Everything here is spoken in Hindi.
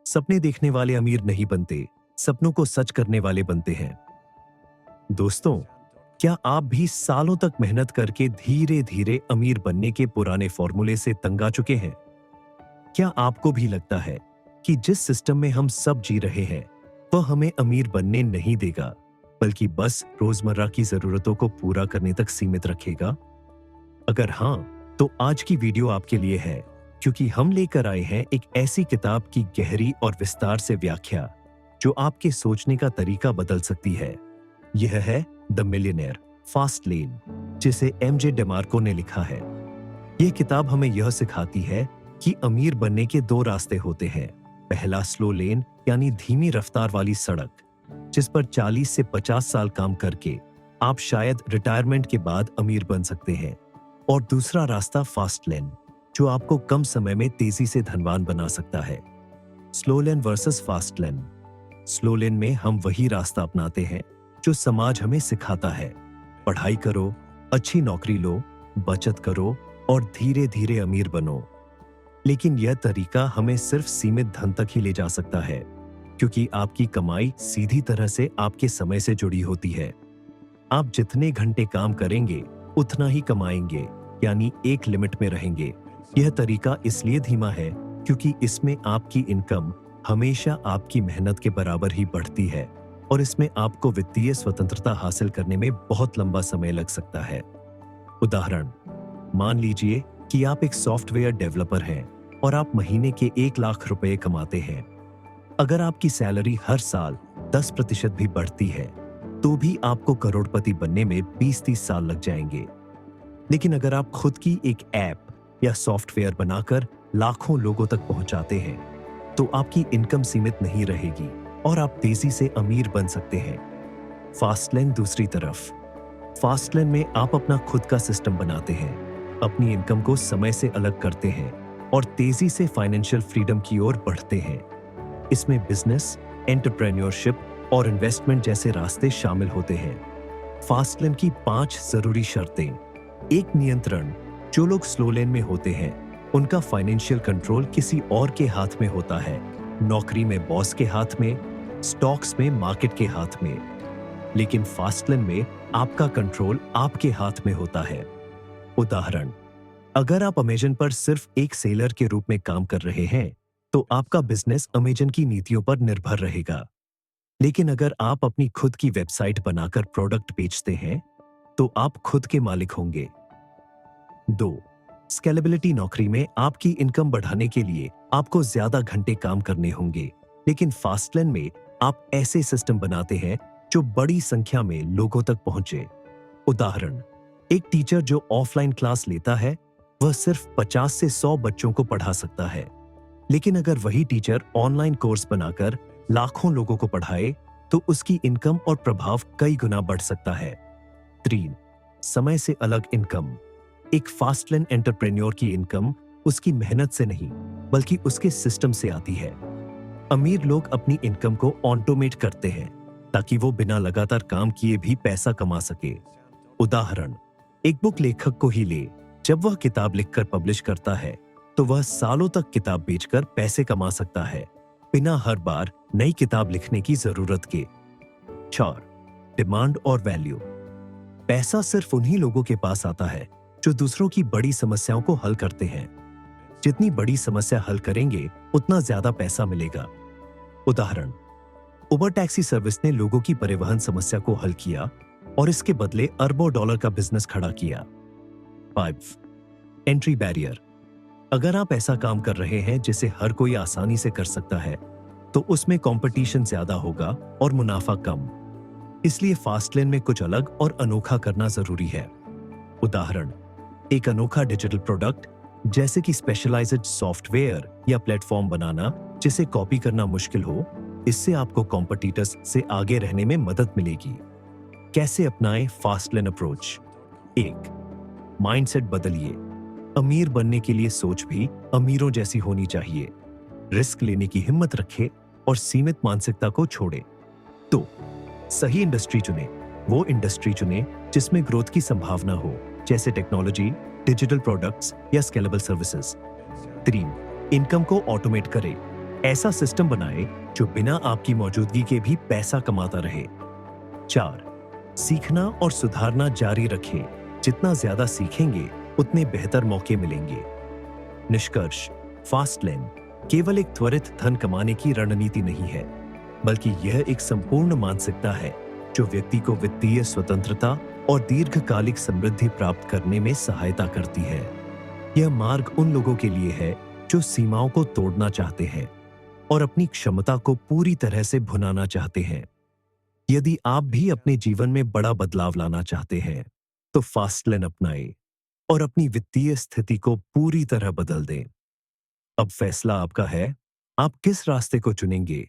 सपने देखने वाले अमीर नहीं बनते, सपनों को सच करने वाले बनते हैं। दोस्तों, क्या आप भी सालों तक मेहनत करके धीरे धीरे अमीर बनने के पुराने फॉर्मूले से तंग आ चुके हैं? क्या आपको भी लगता है कि जिस सिस्टम में हम सब जी रहे हैं वह हमें अमीर बनने नहीं देगा, बल्कि बस रोजमर्रा की जरूरतों को पूरा करने तक सीमित रखेगा? अगर हां, तो आज की वीडियो आपके लिए है, क्योंकि हम लेकर आए हैं एक ऐसी किताब की गहरी और विस्तार से व्याख्या जो आपके सोचने का तरीका बदल सकती है। यह है द मिलियनेयर फास्ट लेन, जिसे एमजे डेमार्को ने लिखा है। यह किताब हमें यह सिखाती है कि अमीर बनने के दो रास्ते होते हैं। पहला स्लो लेन, यानी धीमी रफ्तार वाली सड़क, जिस पर 40 से 50 साल काम करके आप शायद रिटायरमेंट के बाद अमीर बन सकते हैं। और दूसरा रास्ता फास्ट लेन, जो आपको कम समय में तेजी से धनवान बना सकता है। स्लो लेन वर्सेस फास्ट लेन। स्लो लेन में हम वही रास्ता अपनाते हैं जो समाज हमें सिखाता है। पढ़ाई करो, अच्छी नौकरी लो, बचत करो और धीरे धीरे अमीर बनो। लेकिन यह तरीका हमें सिर्फ सीमित धन तक ही ले जा सकता है, क्योंकि आपकी कमाई सीधी तरह से आपके समय से जुड़ी होती है। आप जितने घंटे काम करेंगे उतना ही कमाएंगे, यानी एक लिमिट में रहेंगे। यह तरीका इसलिए धीमा है क्योंकि इसमें आपकी इनकम हमेशा आपकी मेहनत के बराबर ही बढ़ती है और इसमें आपको वित्तीय स्वतंत्रता हासिल करने में बहुत लंबा समय लग सकता है। उदाहरण, मान लीजिए कि आप एक सॉफ्टवेयर डेवलपर हैं और आप महीने के 1 लाख रुपए कमाते हैं। अगर आपकी सैलरी हर साल 10% भी बढ़ती है तो भी आपको करोड़पति बनने में 20-30 साल लग जाएंगे। लेकिन अगर आप खुद की एक ऐप या सॉफ्टवेयर बनाकर लाखों लोगों तक पहुंचाते हैं तो आपकी इनकम सीमित नहीं रहेगी और आप तेजी से अमीर बन सकते हैं। फास्ट लेन दूसरी तरफ। फास्ट लेन में आप अपना खुद का सिस्टम बनाते हैं, अपनी इनकम को समय से अलग करते हैं और तेजी से फाइनेंशियल फ्रीडम की ओर बढ़ते हैं। इसमें बिजनेस, एंटरप्रेन्योरशिप और इन्वेस्टमेंट जैसे रास्ते शामिल होते हैं। फास्ट लेन की 5 जरूरी शर्तें। एक नियंत्रण। जो लोग स्लो लेन में होते हैं उनका फाइनेंशियल कंट्रोल किसी और के हाथ में होता है। नौकरी में बॉस के हाथ में, स्टॉक्स में मार्केट के हाथ में। लेकिन फास्ट लेन में आपका कंट्रोल आपके हाथ में होता है। उदाहरण, अगर आप अमेज़न पर सिर्फ एक सेलर के रूप में काम कर रहे हैं तो आपका बिजनेस अमेज़न की नीतियों पर निर्भर रहेगा। लेकिन अगर आप अपनी खुद की वेबसाइट बनाकर प्रोडक्ट बेचते हैं तो आप खुद के मालिक होंगे। 2. स्केलेबिलिटी। नौकरी में आपकी इनकम बढ़ाने के लिए आपको ज्यादा घंटे काम करने होंगे, लेकिन फास्ट लेन में आप ऐसे सिस्टम बनाते हैं जो बड़ी संख्या में लोगों तक पहुंचे। उदाहरण, एक टीचर जो ऑफलाइन क्लास लेता है वह सिर्फ 50 से 100 बच्चों को पढ़ा सकता है। लेकिन अगर वही टीचर ऑनलाइन कोर्स बनाकर लाखों लोगों को पढ़ाए तो उसकी इनकम और प्रभाव कई गुना बढ़ सकता है। 3. समय से अलग इनकम। एक फास्ट लेन एंटरप्रेन्योर की इनकम उसकी मेहनत से नहीं बल्कि उसके सिस्टम से आती है। अमीर लोग अपनी इनकम को ऑटोमेट करते हैं ताकि वो बिना लगातार काम किए भी पैसा कमा सके। उदाहरण, एक बुक लेखक को ही ले। जब वह किताब लिखकर पब्लिश करता है तो वह सालों तक किताब बेचकर पैसे कमा सकता है, बिना हर बार नई किताब लिखने की जरूरत के। 4. डिमांड और वैल्यू। पैसा सिर्फ उन्हीं लोगों के पास आता है जो दूसरों की बड़ी समस्याओं को हल करते हैं। जितनी बड़ी समस्या हल करेंगे उतना ज्यादा पैसा मिलेगा। उदाहरण, उबर टैक्सी सर्विस ने लोगों की परिवहन समस्या को हल किया और इसके बदले अरबों डॉलर का बिजनेस खड़ा किया। 5. Entry barrier. अगर आप ऐसा काम कर रहे हैं जिसे हर कोई आसानी से कर सकता है तो उसमें कंपटीशन ज्यादा होगा और मुनाफा कम। इसलिए फास्ट लेन में कुछ अलग और अनोखा करना जरूरी है। उदाहरण, एक अनोखा डिजिटल प्रोडक्ट जैसे कि स्पेशलाइज्ड सॉफ्टवेयर या प्लेटफॉर्म बनाना जिसे कॉपी करना मुश्किल हो, इससे आपको कॉम्पिटिटर्स से आगे रहने में मदद मिलेगी। कैसे अपनाएं फास्ट लेन अप्रोच? 1. माइंडसेट बदलिए। अमीर बनने के लिए सोच भी अमीरों जैसी होनी चाहिए। रिस्क लेने की हिम्मत रखें और सीमित मानसिकता को छोड़े। 2. सही इंडस्ट्री चुने। वो इंडस्ट्री चुने जिसमें ग्रोथ की संभावना हो, जैसे टेक्नोलॉजी, डिजिटल प्रोडक्ट्स या स्केलेबल सर्विसेज। 3. इनकम को ऑटोमेट करें। ऐसा सिस्टम बनाए जो बिना आपकी मौजूदगी के भी पैसा कमाता रहे। 4. सीखना और सुधारना जारी रखें। जितना ज्यादा सीखेंगे, उतने बेहतर मौके मिलेंगे। निष्कर्ष, फास्ट लेन केवल एक त्वरित धन कमाने की रणनीति नहीं है, बल्कि यह एक संपूर्ण मानसिकता है जो व्यक्ति को वित्तीय स्वतंत्रता और दीर्घकालिक समृद्धि प्राप्त करने में सहायता करती है। यह मार्ग उन लोगों के लिए है जो सीमाओं को तोड़ना चाहते हैं और अपनी क्षमता को पूरी तरह से भुनाना चाहते हैं। यदि आप भी अपने जीवन में बड़ा बदलाव लाना चाहते हैं, तो फास्टलेन अपनाएं और अपनी वित्तीय स्थिति को पूरी तरह बदल दें। अब फैसला आपका है, आप किस रास्ते को चुनेंगे।